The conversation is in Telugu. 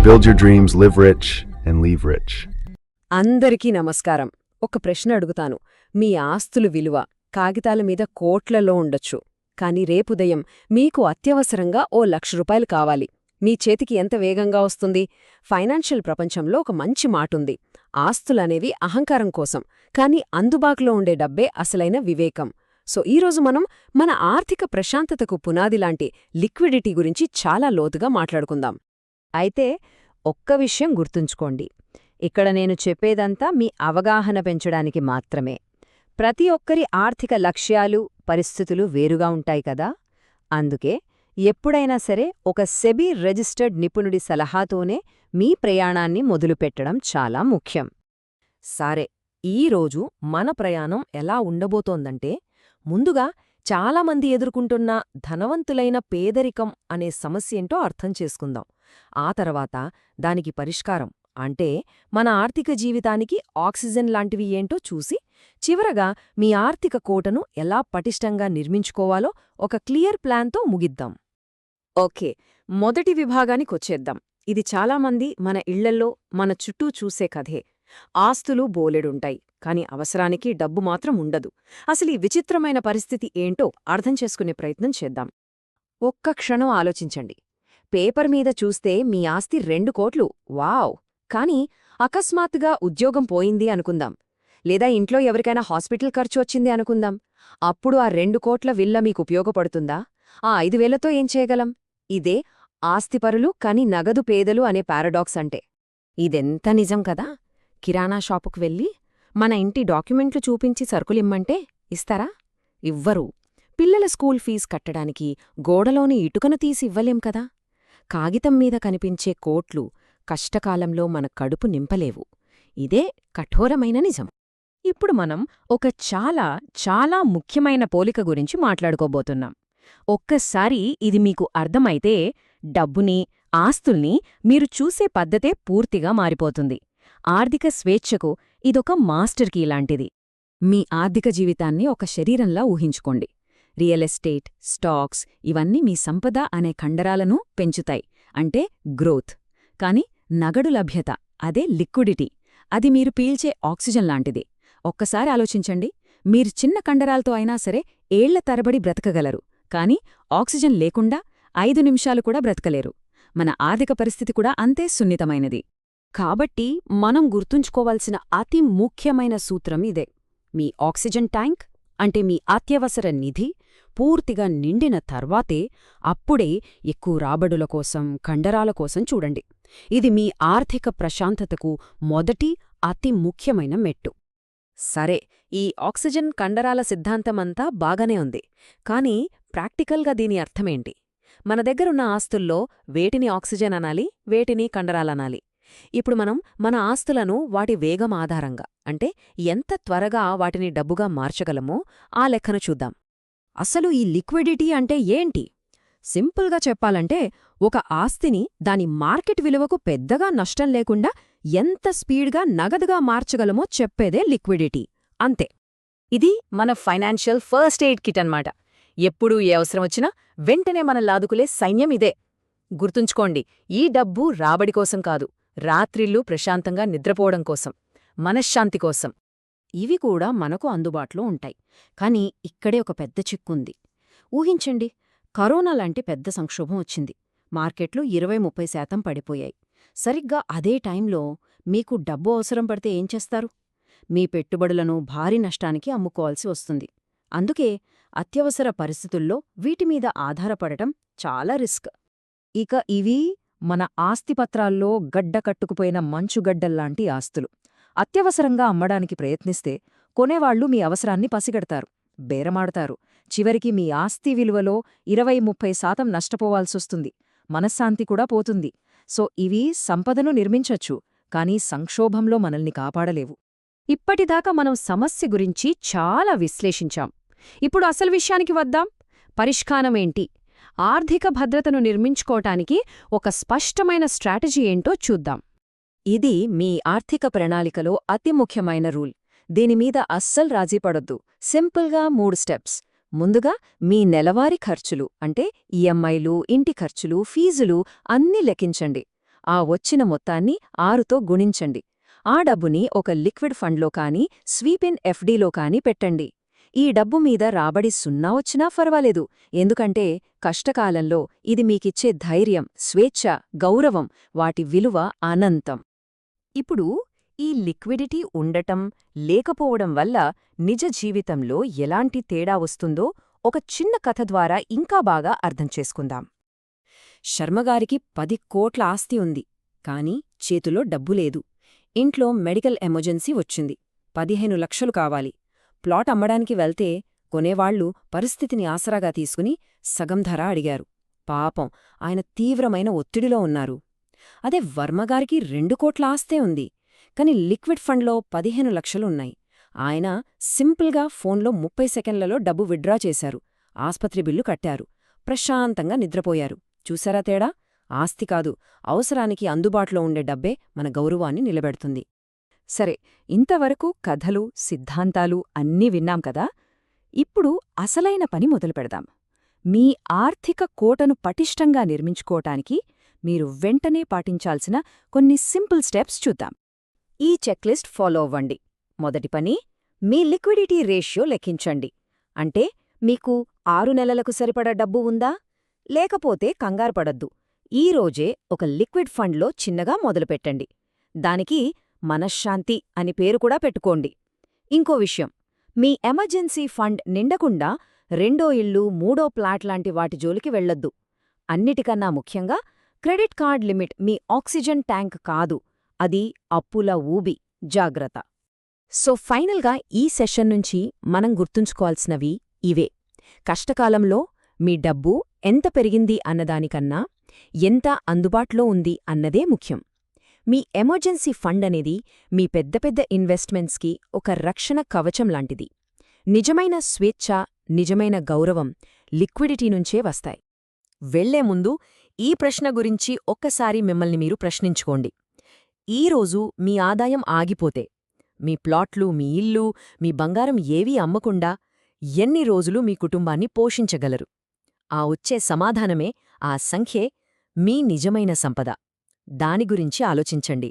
Build your dreams, live rich, and leave rich. అందరికీ నమస్కారం. ఒక ప్రశ్న అడుగుతాను. మీ ఆస్తులు విలువ కాగితాల మీద కోట్లలో ఉండొచ్చు. కాని రేపుదయం మీకు అత్యవసరంగా ఓ ₹1,00,000 కావాలి. మీ చేతికి ఎంత వేగంగా వస్తుంది? ఫైనాన్షియల్ ప్రపంచంలో ఒక మంచి మాటుంది. ఆస్తులనేవి అహంకారం కోసం, కాని అందుబాటులో ఉండే డబ్బే అసలైన వివేకం. సో ఈరోజు మనం మన ఆర్థిక ప్రశాంతతకు పునాదిలాంటి లిక్విడిటీ గురించి చాలా లోతుగా మాట్లాడుకుందాం. అయితే ఒక్క విషయం గుర్తుంచుకోండి. ఇక్కడ నేను చెప్పేదంతా మీ అవగాహన పెంచడానికి మాత్రమే. ప్రతి ఒక్కరి ఆర్థిక లక్ష్యాలు, పరిస్థితులు వేరుగా ఉంటాయి కదా. అందుకే ఎప్పుడైనా సరే ఒక సెబీ రిజిస్టర్డ్ నిపుణుడి సలహాతోనే మీ ప్రయాణాన్ని మొదలుపెట్టడం చాలా ముఖ్యం. సరే, ఈరోజు మన ప్రయాణం ఎలా ఉండబోతోందంటే, ముందుగా చాలామంది ఎదుర్కొంటున్న ధనవంతులైన పేదరికం అనే సమస్యేంటో అర్థం చేసుకుందాం. ఆ తర్వాత దానికి పరిష్కారం అంటే మన ఆర్థిక జీవితానికి ఆక్సిజన్ లాంటివి ఏంటో చూసి, చివరగా మీ ఆర్థిక కోటను ఎలా పటిష్టంగా నిర్మించుకోవాలో ఒక క్లియర్ ప్లాన్తో ముగిద్దాం. ఓకే, మొదటి విభాగానికొచ్చేద్దాం. ఇది చాలామంది మన ఇళ్లల్లో, మన చుట్టూ చూసే కథే. ఆస్తులు బోలెడుంటాయి, కాని అవసరానికి డబ్బు మాత్రం ఉండదు. అసలు ఈ విచిత్రమైన పరిస్థితి ఏంటో అర్థం చేసుకునే ప్రయత్నం చేద్దాం. ఒక్క క్షణం ఆలోచించండి. పేపర్ మీద చూస్తే మీ ఆస్తి 2 కోట్లు, వావ్! కానీ అకస్మాత్తుగా ఉద్యోగం పోయింది అనుకుందాం, లేదా ఇంట్లో ఎవరికైనా హాస్పిటల్ ఖర్చు వచ్చింది అనుకుందాం. అప్పుడు ఆ 2 కోట్ల విల్ల మీకు ఉపయోగపడుతుందా? ఆ 5,000తో ఏం చేయగలం? ఇదే ఆస్తిపరులు కాని నగదు పేదలు అనే పారాడాక్స్ అంటే. ఇదెంత నిజం కదా. కిరాణా షాపుకు వెళ్ళి మన ఇంటి డాక్యుమెంట్లు చూపించి సరుకులిమ్మంటే ఇస్తారా? ఇవ్వరు. పిల్లల స్కూల్ ఫీజు కట్టడానికి గోడలోని ఇటుకను తీసి ఇవ్వలేం కదా. కాగితం మీద కనిపించే కోట్లు కష్టకాలంలో మన కడుపు నింపలేవు. ఇదే కఠోరమైన నిజం. ఇప్పుడు మనం ఒక చాలా చాలా ముఖ్యమైన పోలిక గురించి మాట్లాడుకోబోతున్నాం. ఒక్కసారి ఇది మీకు అర్థమైతే డబ్బుని, ఆస్తుల్ని మీరు చూసే పద్ధతే పూర్తిగా మారిపోతుంది. ఆర్థిక స్వేచ్ఛకు ఇదొక మాస్టర్ కీ లాంటిది. మీ ఆర్థిక జీవితాన్ని ఒక శరీరంలా ఊహించుకోండి. రియల్ ఎస్టేట్, స్టాక్స్ ఇవన్నీ మీ సంపద అనే కండరాలను పెంచుతాయి, అంటే గ్రోత్. కాని నగదు లభ్యత, అదే లిక్విడిటీ, అది మీరు పీల్చే ఆక్సిజన్ లాంటిది. ఒక్కసారి ఆలోచించండి. మీరు చిన్న కండరాలతో అయినా సరే ఏళ్ల తరబడి బ్రతకగలరు, కాని ఆక్సిజన్ లేకుండా 5 నిమిషాలు కూడా బ్రతకలేరు. మన ఆర్థిక పరిస్థితి కూడా అంతే సున్నితమైనది. కాబట్టి మనం గుర్తుంచుకోవాల్సిన అతి ముఖ్యమైన సూత్రం ఇదే. మీ ఆక్సిజన్ ట్యాంక్, అంటే మీ అత్యవసర నిధి పూర్తిగా నిండిన తర్వాతే అప్పుడే ఎక్కువ రాబడుల కోసం, కండరాల కోసం చూడండి. ఇది మీ ఆర్థిక ప్రశాంతతకు మొదటి అతి ముఖ్యమైన మెట్టు. సరే, ఈ ఆక్సిజన్ కండరాల సిద్ధాంతమంతా బాగానే ఉంది. కానీ ప్రాక్టికల్గా దీని అర్థమేంటి? మన దగ్గరున్న ఆస్తుల్లో వేటిని ఆక్సిజన్ అనాలి, వేటిని కండరాలనాలి? ఇప్పుడు మనం మన ఆస్తులను వాటి వేగం ఆధారంగా, అంటే ఎంత త్వరగా వాటిని డబ్బుగా మార్చగలమో ఆ లెక్కను చూద్దాం. అసలు ఈ లిక్విడిటీ అంటే ఏంటి? సింపుల్గా చెప్పాలంటే, ఒక ఆస్తిని దాని మార్కెట్ విలువకు పెద్దగా నష్టం లేకుండా ఎంత స్పీడ్గా నగదుగా మార్చగలమో చెప్పేదే లిక్విడిటీ. అంతే. ఇది మన ఫైనాన్షియల్ ఫస్ట్ ఎయిడ్ కిట్ అన్నమాట. ఎప్పుడూ ఏ అవసరం వచ్చినా వెంటనే మన లాదుకులే సైన్యం ఇదే. గుర్తుంచుకోండి, ఈ డబ్బు రాబడి కోసం కాదు, రాత్రిళ్ళు ప్రశాంతంగా నిద్రపోవడం కోసం, మనశ్శాంతి కోసం. ఇవి కూడా మనకు అందుబాటులో ఉంటాయి. కాని ఇక్కడే ఒక పెద్ద చిక్కుంది. ఊహించండి, కరోనా లాంటి పెద్ద సంక్షోభం వచ్చింది. మార్కెట్లు 20-30% పడిపోయాయి. సరిగ్గా అదే టైంలో మీకు డబ్బు అవసరం పడితే ఏం చేస్తారు? మీ పెట్టుబడులను భారీ నష్టానికి అమ్ముకోవాల్సి వస్తుంది. అందుకే అత్యవసర పరిస్థితుల్లో వీటిమీద ఆధారపడటం చాలా రిస్క్. ఇక ఇవి మన ఆస్తిపత్రాల్లో గడ్డకట్టుకుపోయిన మంచుగడ్డల్లాంటి ఆస్తులు. అత్యవసరంగా అమ్మడానికి ప్రయత్నిస్తే కొనేవాళ్లు మీ అవసరాన్ని పసిగడతారు, బేరమాడతారు. చివరికి మీ ఆస్తి విలువలో 20-30% నష్టపోవాల్సొస్తుంది. మనశ్శాంతి కూడా పోతుంది. సో ఇవి సంపదను నిర్మించొచ్చు, కానీ సంక్షోభంలో మనల్ని కాపాడలేవు. ఇప్పటిదాకా మనం సమస్య గురించి చాలా విశ్లేషించాం. ఇప్పుడు అసలు విషయానికి వద్దాం. పరిష్కారమేంటి? ఆర్థిక భద్రతను నిర్మించుకోటానికి ఒక స్పష్టమైన స్ట్రాటజీ ఏంటో చూద్దాం. ఇది మీ ఆర్థిక ప్రణాళికలో అతి ముఖ్యమైన రూల్. దీనిమీద అస్సలు రాజీపడొద్దు. సింపుల్గా 3 స్టెప్స్. ముందుగా మీ నెలవారీ ఖర్చులు అంటే ఈఎంఐలు, ఇంటి ఖర్చులు, ఫీజులు అన్నీ లెక్కించండి. ఆ వచ్చిన మొత్తాన్ని 6తో గుణించండి. ఆ డబ్బుని ఒక లిక్విడ్ ఫండ్లో కానీ స్వీప్-ఇన్ ఎఫ్డీలో కానీ పెట్టండి. ఈ డబ్బు మీద రాబడి 0 వచ్చినా పర్వాలేదు, ఎందుకంటే కష్టకాలంలో ఇది మీకిచ్చే ధైర్యం, స్వేచ్ఛ, గౌరవం, వాటి విలువ అనంతం. ఇప్పుడు ఈ లిక్విడిటీ ఉండటం, లేకపోవడం వల్ల నిజ జీవితంలో ఎలాంటి తేడా వస్తుందో ఒక చిన్న కథ ద్వారా ఇంకా బాగా అర్థం చేసుకుందాం. శర్మగారికి 10 కోట్ల ఆస్తి ఉంది, కాని చేతిలో డబ్బు లేదు. ఇంట్లో మెడికల్ ఎమర్జెన్సీ వచ్చింది. 15 లక్షలు కావాలి. ప్లాట్ అమ్మడానికి వెళ్తే కొనేవాళ్లు పరిస్థితిని ఆసరాగా తీసుకుని సగం ధర అడిగారు. పాపం, ఆయన తీవ్రమైన ఒత్తిడిలో ఉన్నారు. అదే వర్మగారికి 2 కోట్ల ఆస్తే ఉంది, కాని లిక్విడ్ ఫండ్లో 15 లక్షలున్నాయి. ఆయన సింపుల్గా ఫోన్లో 30 సెకండ్లలో డబ్బు విత్డ్రా చేశారు. ఆస్పత్రి బిల్లు కట్టారు. ప్రశాంతంగా నిద్రపోయారు. చూసారా తేడా? ఆస్తి కాదు, అవసరానికి అందుబాటులో ఉండే డబ్బే మన గౌరవాన్ని నిలబెడుతుంది. సరే, ఇంతవరకు కథలు, సిద్ధాంతాలు అన్నీ విన్నాం కదా. ఇప్పుడు అసలైన పని మొదలుపెడదాం. మీ ఆర్థిక కోటను పటిష్టంగా నిర్మించుకోవటానికి మీరు వెంటనే పాటించాల్సిన కొన్ని సింపుల్ స్టెప్స్ చూద్దాం. ఈ చెక్లిస్ట్ ఫాలో అవ్వండి. మొదటి పని, మీ లిక్విడిటీ రేషియో లెక్కించండి. అంటే మీకు 6 నెలలకు సరిపడా డబ్బు ఉందా? లేకపోతే కంగారుపడద్దు. ఈరోజే ఒక లిక్విడ్ ఫండ్లో చిన్నగా మొదలుపెట్టండి. దానికి మనశ్శాంతి అని పేరు కూడా పెట్టుకోండి. ఇంకో విషయం, మీ ఎమర్జెన్సీ ఫండ్ నిండకుండా రెండో ఇల్లు, మూడో ప్లాట్ లాంటి వాటి జోలికి వెళ్లొద్దు. అన్నిటికన్నా ముఖ్యంగా క్రెడిట్ కార్డ్ లిమిట్ మీ ఆక్సిజన్ ట్యాంక్ కాదు, అది అప్పుల ఊబి. జాగ్రత్త. సో ఫైనల్గా ఈ సెషన్ నుంచి మనం గుర్తుంచుకోవాల్సినవి ఇవే. కష్టకాలంలో మీ డబ్బు ఎంత పెరిగింది అన్నదానికన్నా ఎంత అందుబాటులో ఉంది అన్నదే ముఖ్యం. మీ ఎమర్జెన్సీ ఫండ్ అనేది మీ పెద్ద పెద్ద ఇన్వెస్ట్మెంట్స్కి ఒక రక్షణ కవచం లాంటిది. నిజమైన స్వేచ్ఛ, నిజమైన గౌరవం లిక్విడిటీ నుంచే వస్తాయి. వెళ్లే ముందు ఈ ప్రశ్న గురించి ఒక్కసారి మిమ్మల్ని మీరు ప్రశ్నించుకోండి. ఈరోజు మీ ఆదాయం ఆగిపోతే, మీ ప్లాట్లు, మీ ఇల్లు, మీ బంగారం ఏవీ అమ్మకుండా ఎన్ని రోజులు మీ కుటుంబాన్ని పోషించగలరు? ఆ వచ్చే సమాధానమే, ఆ సంఖ్యే మీ నిజమైన సంపద. దాని గురించి ఆలోచించండి.